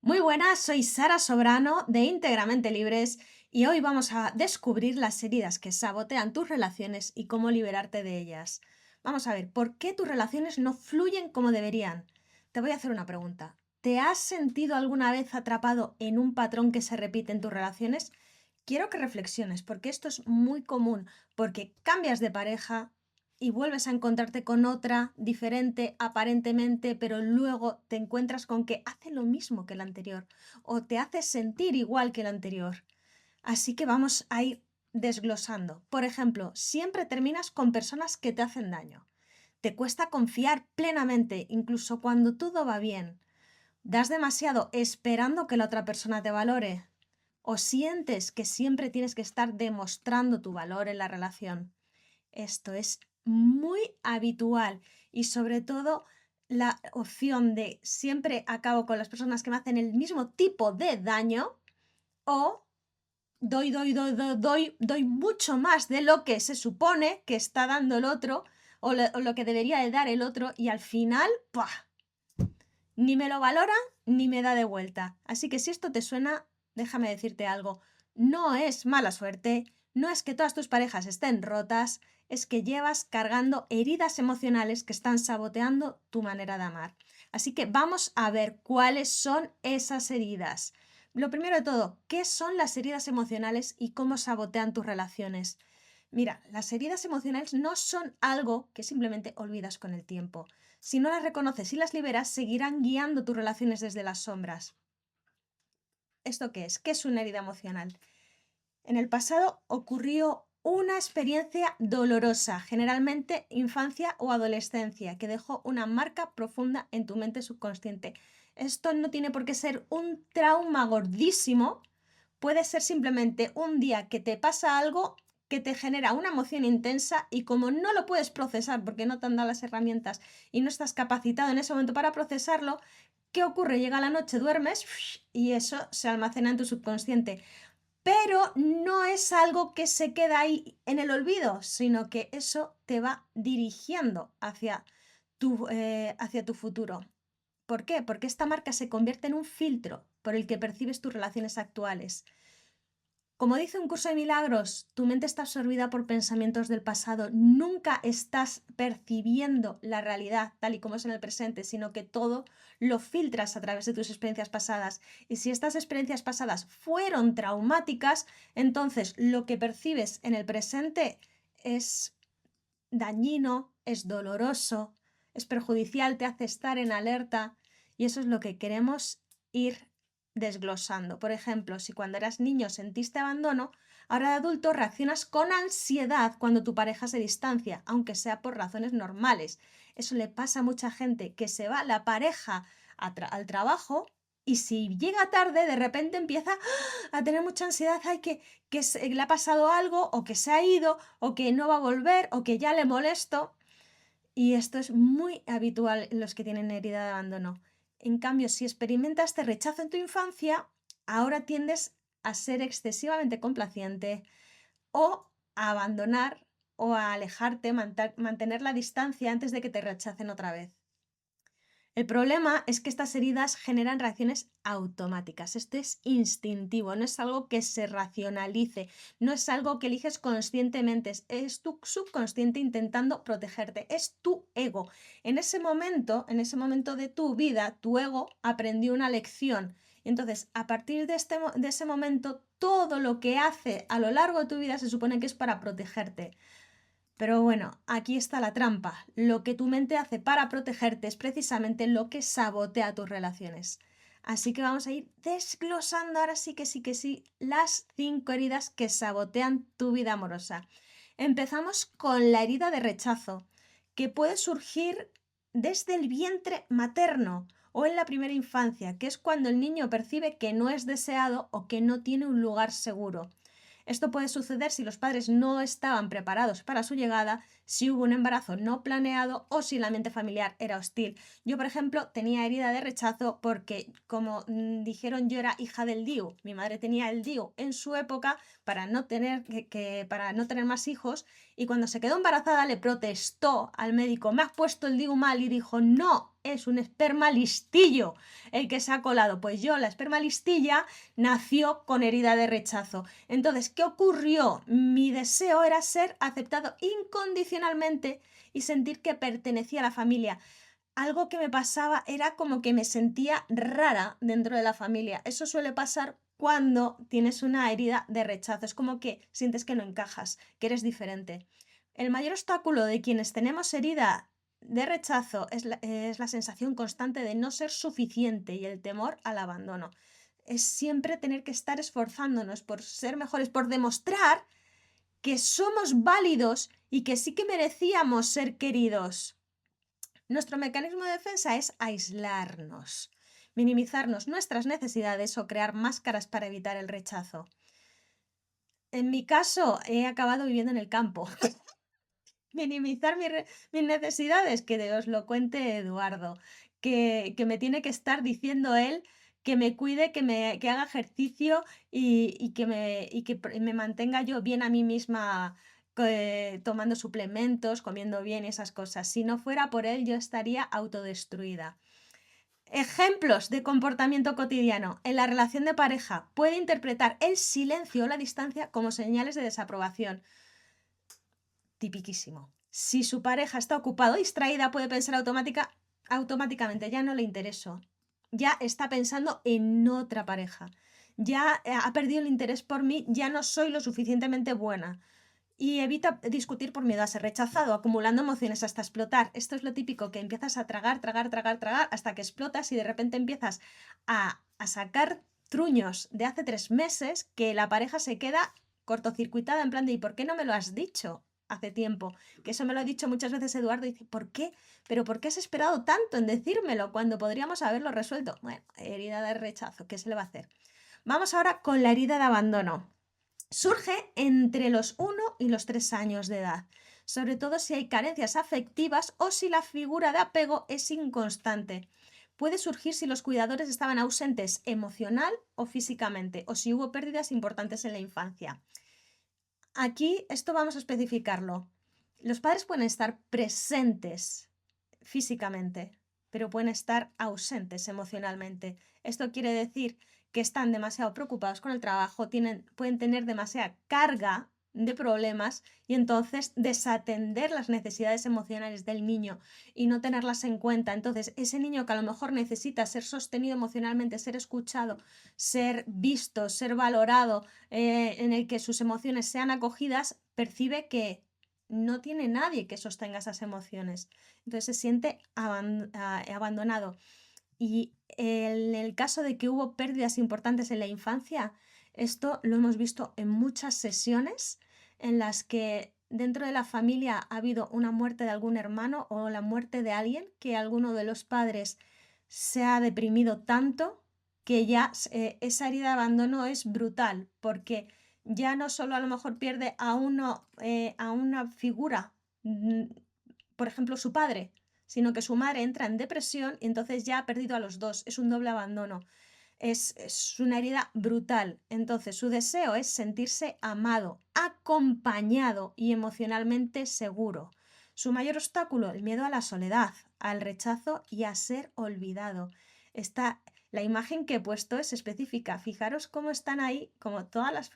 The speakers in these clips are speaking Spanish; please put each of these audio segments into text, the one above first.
Muy buenas, soy Sara Sobrano de Íntegramente Libres y hoy vamos a descubrir las heridas que sabotean tus relaciones y cómo liberarte de ellas. Vamos a ver, ¿por qué tus relaciones no fluyen como deberían? Te voy a hacer una pregunta. ¿Te has sentido alguna vez atrapado en un patrón que se repite en tus relaciones? Quiero que reflexiones, porque esto es muy común, porque cambias de pareja y vuelves a encontrarte con otra diferente aparentemente, pero luego te encuentras con que hace lo mismo que la anterior o te hace sentir igual que la anterior. Así que vamos a ir desglosando. Por ejemplo, siempre terminas con personas que te hacen daño. Te cuesta confiar plenamente, incluso cuando todo va bien. Das demasiado esperando que la otra persona te valore. O sientes que siempre tienes que estar demostrando tu valor en la relación. Esto es muy habitual y sobre todo la opción de siempre acabo con las personas que me hacen el mismo tipo de daño o doy mucho más de lo que se supone que está dando el otro o lo que debería de dar el otro y al final, ¡pua!, ni me lo valora ni me da de vuelta. Así que si esto te suena, déjame decirte algo. No es mala suerte, no es que todas tus parejas estén rotas, es que llevas cargando heridas emocionales que están saboteando tu manera de amar. Así que vamos a ver cuáles son esas heridas. Lo primero de todo, ¿qué son las heridas emocionales y cómo sabotean tus relaciones? Mira, las heridas emocionales no son algo que simplemente olvidas con el tiempo. Si no las reconoces y las liberas, seguirán guiando tus relaciones desde las sombras. ¿Esto qué es? ¿Qué es una herida emocional? En el pasado ocurrió una experiencia dolorosa, generalmente infancia o adolescencia, que dejó una marca profunda en tu mente subconsciente. Esto no tiene por qué ser un trauma gordísimo, puede ser simplemente un día que te pasa algo que te genera una emoción intensa y como no lo puedes procesar porque no te han dado las herramientas y no estás capacitado en ese momento para procesarlo, ¿qué ocurre? Llega la noche, duermes y eso se almacena en tu subconsciente. Pero no es algo que se queda ahí en el olvido, sino que eso te va dirigiendo hacia tu futuro. ¿Por qué? Porque esta marca se convierte en un filtro por el que percibes tus relaciones actuales. Como dice un curso de milagros, tu mente está absorbida por pensamientos del pasado. Nunca estás percibiendo la realidad tal y como es en el presente, sino que todo lo filtras a través de tus experiencias pasadas. Y si estas experiencias pasadas fueron traumáticas, entonces lo que percibes en el presente es dañino, es doloroso, es perjudicial, te hace estar en alerta. Y eso es lo que queremos ir desglosando. Por ejemplo, si cuando eras niño sentiste abandono, ahora de adulto reaccionas con ansiedad cuando tu pareja se distancia, aunque sea por razones normales. Eso le pasa a mucha gente, que se va la pareja al trabajo y si llega tarde, de repente empieza a tener mucha ansiedad, ay, que le ha pasado algo, o que se ha ido, o que no va a volver, o que ya le molesto. Y esto es muy habitual en los que tienen herida de abandono. En cambio, si experimentas este rechazo en tu infancia, ahora tiendes a ser excesivamente complaciente o a abandonar o a alejarte, mantener la distancia antes de que te rechacen otra vez. El problema es que estas heridas generan reacciones automáticas. Esto es instintivo, no es algo que se racionalice, no es algo que eliges conscientemente, es tu subconsciente intentando protegerte, es tu ego. En ese momento de tu vida, tu ego aprendió una lección. Entonces, a partir de ese momento, todo lo que hace a lo largo de tu vida se supone que es para protegerte. Pero bueno, aquí está la trampa. Lo que tu mente hace para protegerte es precisamente lo que sabotea tus relaciones. Así que vamos a ir desglosando ahora sí que sí las 5 heridas que sabotean tu vida amorosa. Empezamos con la herida de rechazo, que puede surgir desde el vientre materno o en la primera infancia, que es cuando el niño percibe que no es deseado o que no tiene un lugar seguro. Esto puede suceder si los padres no estaban preparados para su llegada, si hubo un embarazo no planeado o si el ambiente familiar era hostil. Yo, por ejemplo, tenía herida de rechazo porque, como dijeron, yo era hija del DIU. Mi madre tenía el DIU en su época para no tener, para no tener más hijos, y cuando se quedó embarazada le protestó al médico: me has puesto el DIU mal, y dijo: no, es un esperma listillo el que se ha colado. Pues yo, la esperma listilla, nació con herida de rechazo. Entonces, ¿qué ocurrió? Mi deseo era ser aceptado incondicionalmente y sentir que pertenecía a la familia. Algo que me pasaba era como que me sentía rara dentro de la familia. Eso suele pasar cuando tienes una herida de rechazo. Es como que sientes que no encajas, que eres diferente. El mayor obstáculo de quienes tenemos herida de rechazo es la sensación constante de no ser suficiente y el temor al abandono. Es siempre tener que estar esforzándonos por ser mejores, por demostrar que somos válidos y que sí que merecíamos ser queridos. Nuestro mecanismo de defensa es aislarnos, minimizarnos nuestras necesidades o crear máscaras para evitar el rechazo. En mi caso, he acabado viviendo en el campo. Minimizar mis necesidades, que os lo cuente Eduardo, que me tiene que estar diciendo él que me cuide, que haga ejercicio y que me mantenga yo bien a mí misma, tomando suplementos, comiendo bien y esas cosas. Si no fuera por él, yo estaría autodestruida. Ejemplos de comportamiento cotidiano. En la relación de pareja puede interpretar el silencio o la distancia como señales de desaprobación. Tipiquísimo. Si su pareja está ocupada o distraída, puede pensar automáticamente, ya no le intereso. Ya está pensando en otra pareja. Ya ha perdido el interés por mí, ya no soy lo suficientemente buena. Y evita discutir por miedo a ser rechazado, acumulando emociones hasta explotar. Esto es lo típico, que empiezas a tragar hasta que explotas y de repente empiezas a sacar truños de hace 3 meses que la pareja se queda cortocircuitada en plan de ¿y por qué no me lo has dicho hace tiempo? Que eso me lo ha dicho muchas veces Eduardo y dice, ¿por qué? ¿Pero por qué has esperado tanto en decírmelo cuando podríamos haberlo resuelto? Bueno, herida de rechazo, ¿qué se le va a hacer? Vamos ahora con la herida de abandono. Surge entre los 1 y los 3 años de edad, sobre todo si hay carencias afectivas o si la figura de apego es inconstante. Puede surgir si los cuidadores estaban ausentes emocional o físicamente, o si hubo pérdidas importantes en la infancia. Aquí esto vamos a especificarlo. Los padres pueden estar presentes físicamente, pero pueden estar ausentes emocionalmente. Esto quiere decir que están demasiado preocupados con el trabajo, pueden tener demasiada carga de problemas y entonces desatender las necesidades emocionales del niño y no tenerlas en cuenta. Entonces, ese niño que a lo mejor necesita ser sostenido emocionalmente, ser escuchado, ser visto, ser valorado, en el que sus emociones sean acogidas, percibe que no tiene nadie que sostenga esas emociones. Entonces se siente abandonado. Y en el caso de que hubo pérdidas importantes en la infancia, esto lo hemos visto en muchas sesiones en las que dentro de la familia ha habido una muerte de algún hermano o la muerte de alguien que alguno de los padres se ha deprimido tanto que ya esa herida de abandono es brutal, porque ya no solo a lo mejor pierde a una figura, por ejemplo su padre, sino que su madre entra en depresión y entonces ya ha perdido a los dos. Es un doble abandono. Es una herida brutal. Entonces su deseo es sentirse amado, acompañado y emocionalmente seguro. Su mayor obstáculo, el miedo a la soledad, al rechazo y a ser olvidado. La imagen que he puesto es específica. Fijaros cómo están ahí, como todas las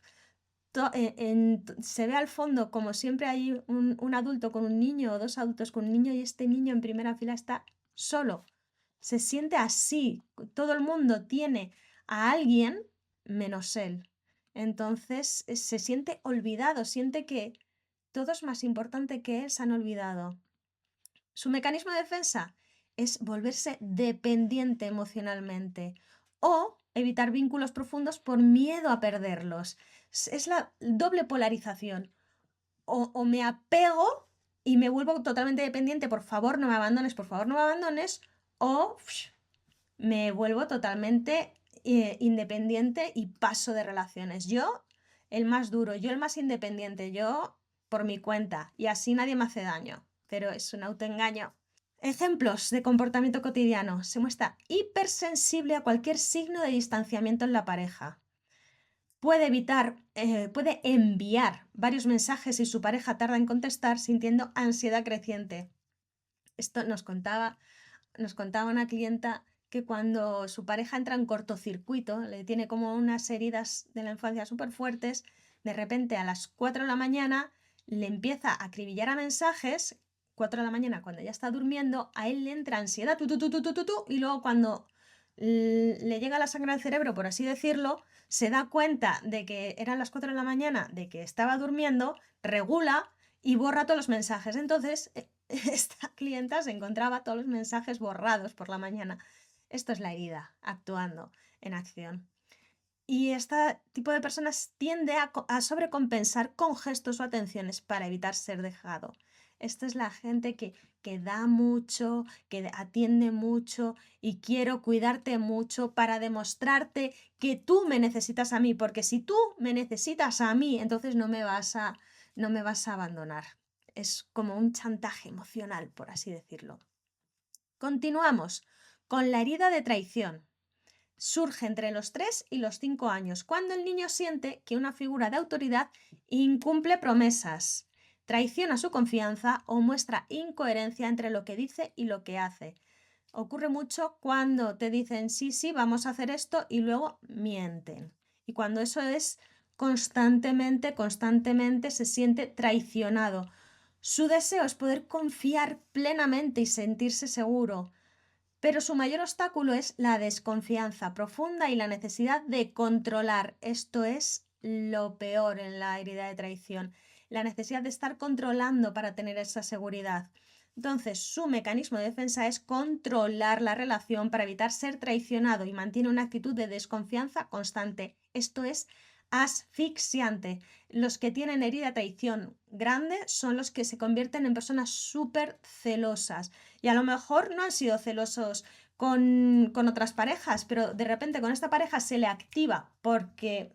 se ve al fondo, como siempre, hay un adulto con un niño o 2 adultos con un niño y este niño en primera fila está solo. Se siente así. Todo el mundo tiene a alguien menos él. Entonces se siente olvidado, siente que todo es más importante que él, se han olvidado. Su mecanismo de defensa es volverse dependiente emocionalmente o evitar vínculos profundos por miedo a perderlos. Es la doble polarización. O me apego y me vuelvo totalmente dependiente, por favor no me abandones, por favor no me abandones, o me vuelvo totalmente independiente y paso de relaciones. Yo el más duro, yo el más independiente, yo por mi cuenta y así nadie me hace daño, pero es un autoengaño. Ejemplos de comportamiento cotidiano. Se muestra hipersensible a cualquier signo de distanciamiento en la pareja. Puede enviar varios mensajes y su pareja tarda en contestar sintiendo ansiedad creciente. Esto nos contaba nos contaba una clienta que cuando su pareja entra en cortocircuito, le tiene como unas heridas de la infancia súper fuertes, de repente a las 4 de la mañana le empieza a acribillar a mensajes, 4 de la mañana cuando ya está durmiendo, a él le entra ansiedad, y luego cuando le llega la sangre al cerebro, por así decirlo, se da cuenta de que eran las 4 de la mañana, de que estaba durmiendo, regula y borra todos los mensajes. Entonces, esta clienta se encontraba todos los mensajes borrados por la mañana. Esto es la herida actuando en acción. Y este tipo de personas tiende a sobrecompensar con gestos o atenciones para evitar ser dejado. Esta es la gente que da mucho, que atiende mucho y quiero cuidarte mucho para demostrarte que tú me necesitas a mí, porque si tú me necesitas a mí, entonces no me vas a abandonar. Es como un chantaje emocional, por así decirlo. Continuamos con la herida de traición. Surge entre los 3 y los 5 años, cuando el niño siente que una figura de autoridad incumple promesas, traiciona su confianza o muestra incoherencia entre lo que dice y lo que hace. Ocurre mucho cuando te dicen sí, sí, vamos a hacer esto y luego mienten. Y cuando eso es constantemente se siente traicionado. Su deseo es poder confiar plenamente y sentirse seguro, pero su mayor obstáculo es la desconfianza profunda y la necesidad de controlar. Esto es lo peor en la herida de traición, la necesidad de estar controlando para tener esa seguridad. Entonces, su mecanismo de defensa es controlar la relación para evitar ser traicionado y mantiene una actitud de desconfianza constante. Esto es asfixiante. Los que tienen herida de traición grande son los que se convierten en personas súper celosas. Y a lo mejor no han sido celosos con otras parejas, pero de repente con esta pareja se le activa porque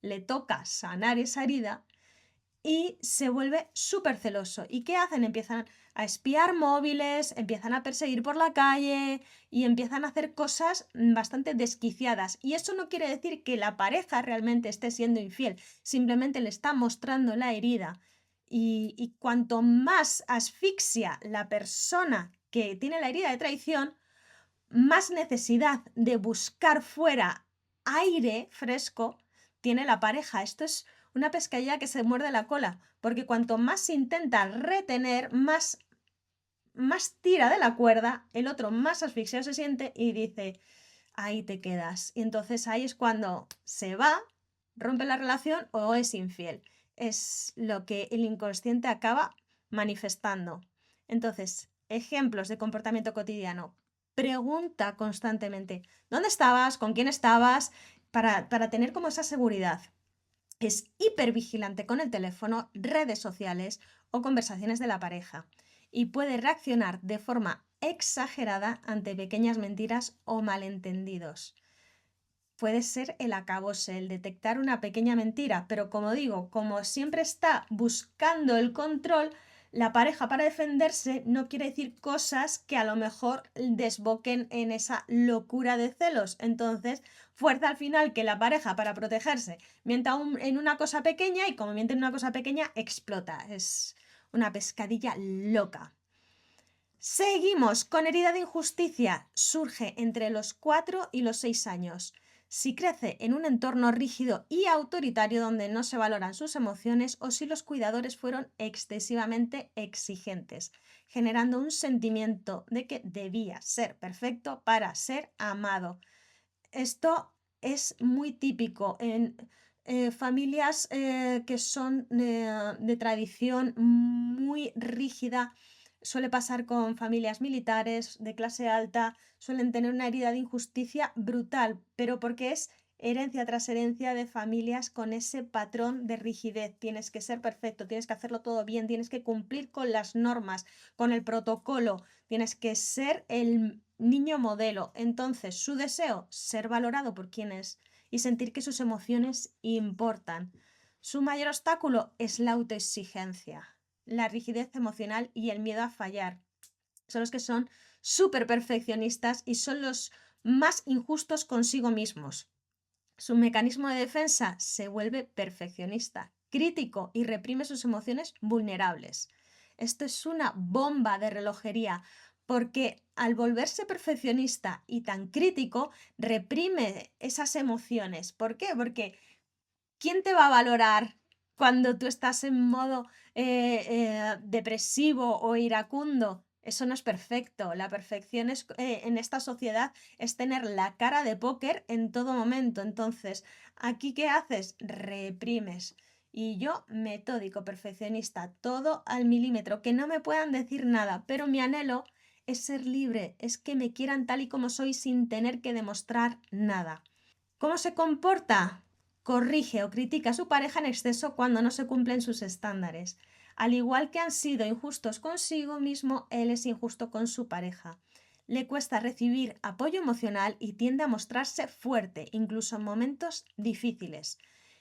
le toca sanar esa herida y se vuelve súper celoso. ¿Y qué hacen? Empiezan a espiar móviles, empiezan a perseguir por la calle y empiezan a hacer cosas bastante desquiciadas. Y eso no quiere decir que la pareja realmente esté siendo infiel, simplemente le está mostrando la herida. Y cuanto más asfixia la persona que tiene la herida de traición, más necesidad de buscar fuera aire fresco tiene la pareja. Esto es una pescadilla que se muerde la cola, porque cuanto más se intenta retener, más tira de la cuerda, el otro más asfixiado se siente y dice, ahí te quedas. Y entonces ahí es cuando se va, rompe la relación o es infiel. Es lo que el inconsciente acaba manifestando. Entonces, ejemplos de comportamiento cotidiano. Pregunta constantemente, ¿dónde estabas? ¿Con quién estabas? Para tener como esa seguridad. Es hipervigilante con el teléfono, redes sociales o conversaciones de la pareja y puede reaccionar de forma exagerada ante pequeñas mentiras o malentendidos. Puede ser el acabose, el detectar una pequeña mentira, pero como digo, como siempre está buscando el control, la pareja para defenderse no quiere decir cosas que a lo mejor desboquen en esa locura de celos. Entonces, fuerza al final que la pareja para protegerse mienta en una cosa pequeña y como miente en una cosa pequeña, explota. Es una pescadilla loca. Seguimos con herida de injusticia. Surge entre los 4 y los 6 años. Si crece en un entorno rígido y autoritario donde no se valoran sus emociones o si los cuidadores fueron excesivamente exigentes, generando un sentimiento de que debía ser perfecto para ser amado. Esto es muy típico en familias que son de tradición muy rígida. Suele pasar con familias militares de clase alta, suelen tener una herida de injusticia brutal, pero porque es herencia tras herencia de familias con ese patrón de rigidez. Tienes que ser perfecto, tienes que hacerlo todo bien, tienes que cumplir con las normas, con el protocolo, tienes que ser el niño modelo. Entonces, su deseo, ser valorado por quien es y sentir que sus emociones importan. Su mayor obstáculo es la autoexigencia, la rigidez emocional y el miedo a fallar. Son los que son súper perfeccionistas y son los más injustos consigo mismos. Su mecanismo de defensa se vuelve perfeccionista, crítico y reprime sus emociones vulnerables. Esto es una bomba de relojería porque al volverse perfeccionista y tan crítico, reprime esas emociones. ¿Por qué? Porque ¿quién te va a valorar cuando tú estás en modo depresivo o iracundo? Eso no es perfecto. La perfección es, en esta sociedad es tener la cara de póker en todo momento. Entonces, ¿aquí qué haces? Reprimes. Y yo, metódico, perfeccionista, todo al milímetro, que no me puedan decir nada, pero mi anhelo es ser libre, es que me quieran tal y como soy sin tener que demostrar nada. ¿Cómo se comporta? Corrige o critica a su pareja en exceso cuando no se cumplen sus estándares. Al igual que han sido injustos consigo mismo, él es injusto con su pareja. Le cuesta recibir apoyo emocional y tiende a mostrarse fuerte, incluso en momentos difíciles.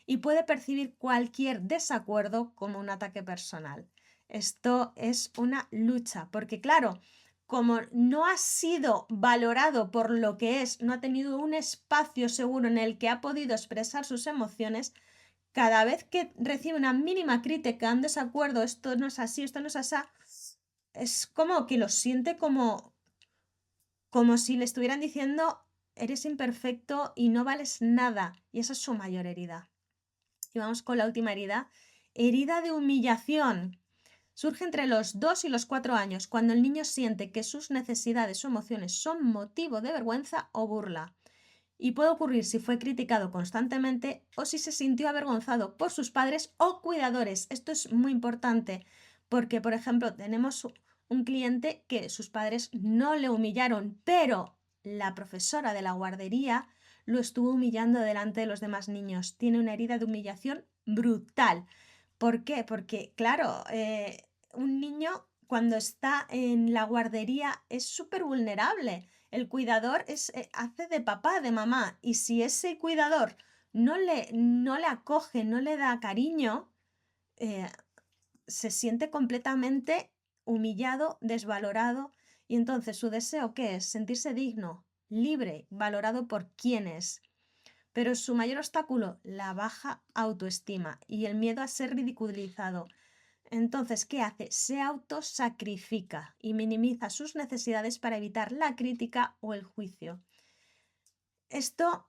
Y puede percibir cualquier desacuerdo como un ataque personal. Esto es una lucha, porque claro, como no ha sido valorado por lo que es, no ha tenido un espacio seguro en el que ha podido expresar sus emociones, cada vez que recibe una mínima crítica, un desacuerdo, esto no es así, esto no es así, es como que lo siente como si le estuvieran diciendo eres imperfecto y no vales nada. Y esa es su mayor herida. Y vamos con la última herida. Herida de humillación. Surge entre los 2 y los 4 años, cuando el niño siente que sus necesidades o emociones son motivo de vergüenza o burla. Y puede ocurrir si fue criticado constantemente o si se sintió avergonzado por sus padres o cuidadores. Esto es muy importante porque, por ejemplo, tenemos un cliente que sus padres no le humillaron, pero la profesora de la guardería lo estuvo humillando delante de los demás niños. Tiene una herida de humillación brutal. ¿Por qué? Porque, claro, un niño cuando está en la guardería es súper vulnerable. El cuidador hace de papá, de mamá, y si ese cuidador no le acoge, no le da cariño, eh, se siente completamente humillado, desvalorado, y entonces su deseo, ¿qué es? Sentirse digno, libre, valorado por quien es. Pero su mayor obstáculo, la baja autoestima y el miedo a ser ridiculizado. Entonces, ¿qué hace? Se autosacrifica y minimiza sus necesidades para evitar la crítica o el juicio. Esto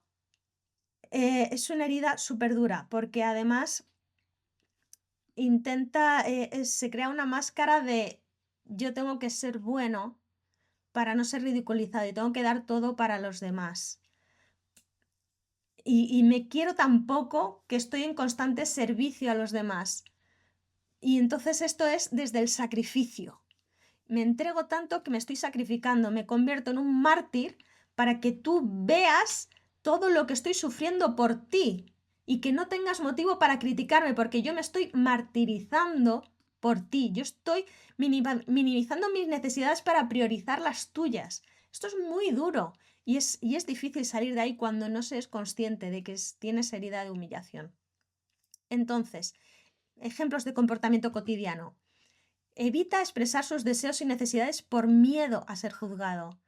es una herida súper dura porque además se crea una máscara de yo tengo que ser bueno para no ser ridiculizado y tengo que dar todo para los demás. Y me quiero tan poco que estoy en constante servicio a los demás. Y entonces esto es desde el sacrificio. Me entrego tanto que me estoy sacrificando, me convierto en un mártir para que tú veas todo lo que estoy sufriendo por ti y que no tengas motivo para criticarme porque yo me estoy martirizando por ti, yo estoy minimizando mis necesidades para priorizar las tuyas. Esto es muy duro y es difícil salir de ahí cuando no se es consciente de que tienes herida de humillación. Entonces, ejemplos de comportamiento cotidiano. Evita expresar sus deseos y necesidades por miedo a ser juzgado.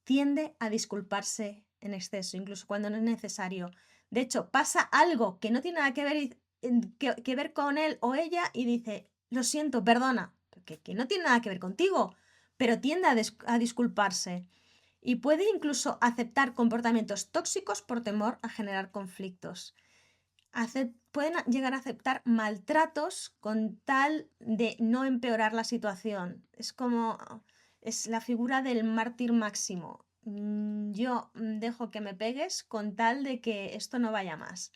Tiende a disculparse en exceso, incluso cuando no es necesario. De hecho, pasa algo que no tiene nada que ver con él o ella y dice, lo siento, perdona, que no tiene nada que ver contigo, pero tiende a disculparse. Y puede incluso aceptar comportamientos tóxicos por temor a generar conflictos. Pueden llegar a aceptar maltratos con tal de no empeorar la situación. Es la figura del mártir máximo. Yo dejo que me pegues con tal de que esto no vaya más.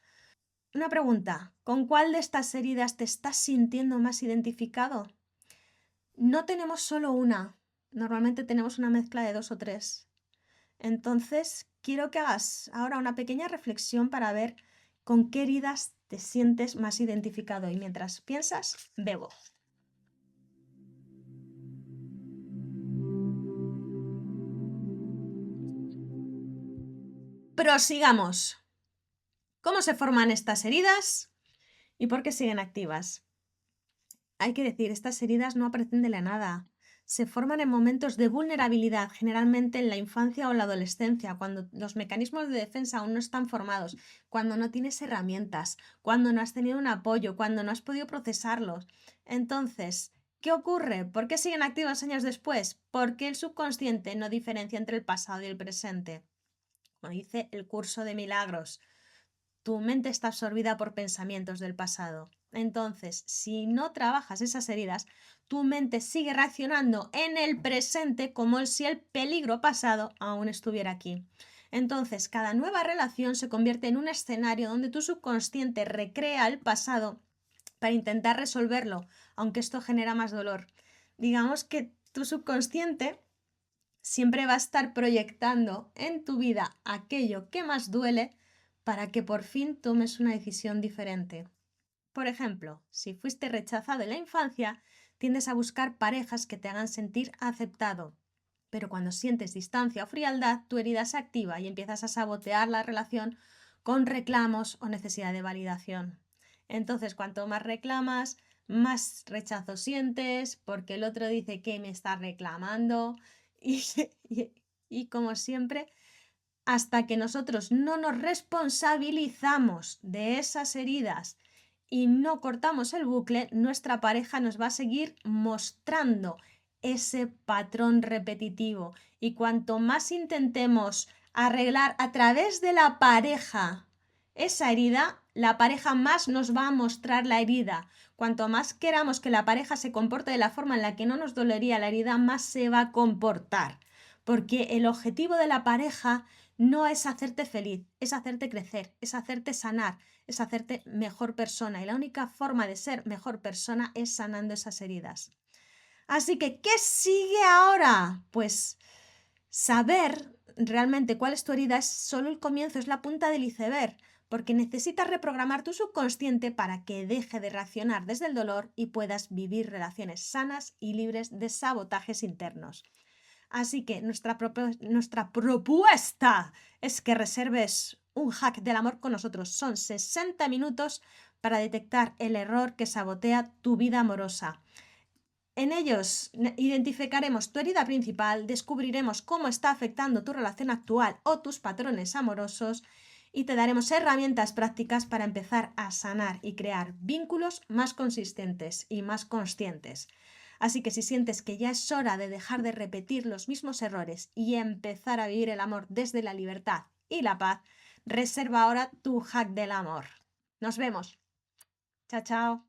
Una pregunta, ¿con cuál de estas heridas te estás sintiendo más identificado? No tenemos solo una, normalmente tenemos una mezcla de 2 o 3. Entonces, quiero que hagas ahora una pequeña reflexión para ver con qué heridas te sientes más identificado. Y mientras piensas, bebo. Prosigamos. ¿Cómo se forman estas heridas y por qué siguen activas? Hay que decir, estas heridas no aparecen de la nada. Se forman en momentos de vulnerabilidad, generalmente en la infancia o la adolescencia, cuando los mecanismos de defensa aún no están formados, cuando no tienes herramientas, cuando no has tenido un apoyo, cuando no has podido procesarlos. Entonces, ¿Qué ocurre? ¿Por qué siguen activos años después? Porque el subconsciente no diferencia entre el pasado y el presente. Como dice el curso de milagros, tu mente está absorbida por pensamientos del pasado. Entonces, si no trabajas esas heridas, tu mente sigue reaccionando en el presente como si el peligro pasado aún estuviera aquí. Entonces, cada nueva relación se convierte en un escenario donde tu subconsciente recrea el pasado para intentar resolverlo, aunque esto genera más dolor. Digamos que tu subconsciente siempre va a estar proyectando en tu vida aquello que más duele para que por fin tomes una decisión diferente. Por ejemplo, si fuiste rechazado en la infancia, tiendes a buscar parejas que te hagan sentir aceptado. Pero cuando sientes distancia o frialdad, tu herida se activa y empiezas a sabotear la relación con reclamos o necesidad de validación. Entonces, cuanto más reclamas, más rechazo sientes porque el otro dice que me está reclamando y, y, y como siempre, hasta que nosotros no nos responsabilizamos de esas heridas y no cortamos el bucle, nuestra pareja nos va a seguir mostrando ese patrón repetitivo. Y cuanto más intentemos arreglar a través de la pareja esa herida, la pareja más nos va a mostrar la herida. Cuanto más queramos que la pareja se comporte de la forma en la que no nos dolería la herida, más se va a comportar. Porque el objetivo de la pareja no es hacerte feliz, es hacerte crecer, es hacerte sanar, es hacerte mejor persona. Y la única forma de ser mejor persona es sanando esas heridas. Así que, ¿qué sigue ahora? Pues saber realmente cuál es tu herida es solo el comienzo, es la punta del iceberg, porque necesitas reprogramar tu subconsciente para que deje de reaccionar desde el dolor y puedas vivir relaciones sanas y libres de sabotajes internos. Así que nuestra propuesta es que reserves un hack del amor con nosotros. Son 60 minutos para detectar el error que sabotea tu vida amorosa. En ellos identificaremos tu herida principal, descubriremos cómo está afectando tu relación actual o tus patrones amorosos y te daremos herramientas prácticas para empezar a sanar y crear vínculos más consistentes y más conscientes. Así que si sientes que ya es hora de dejar de repetir los mismos errores y empezar a vivir el amor desde la libertad y la paz, reserva ahora tu hack del amor. Nos vemos. Chao, chao.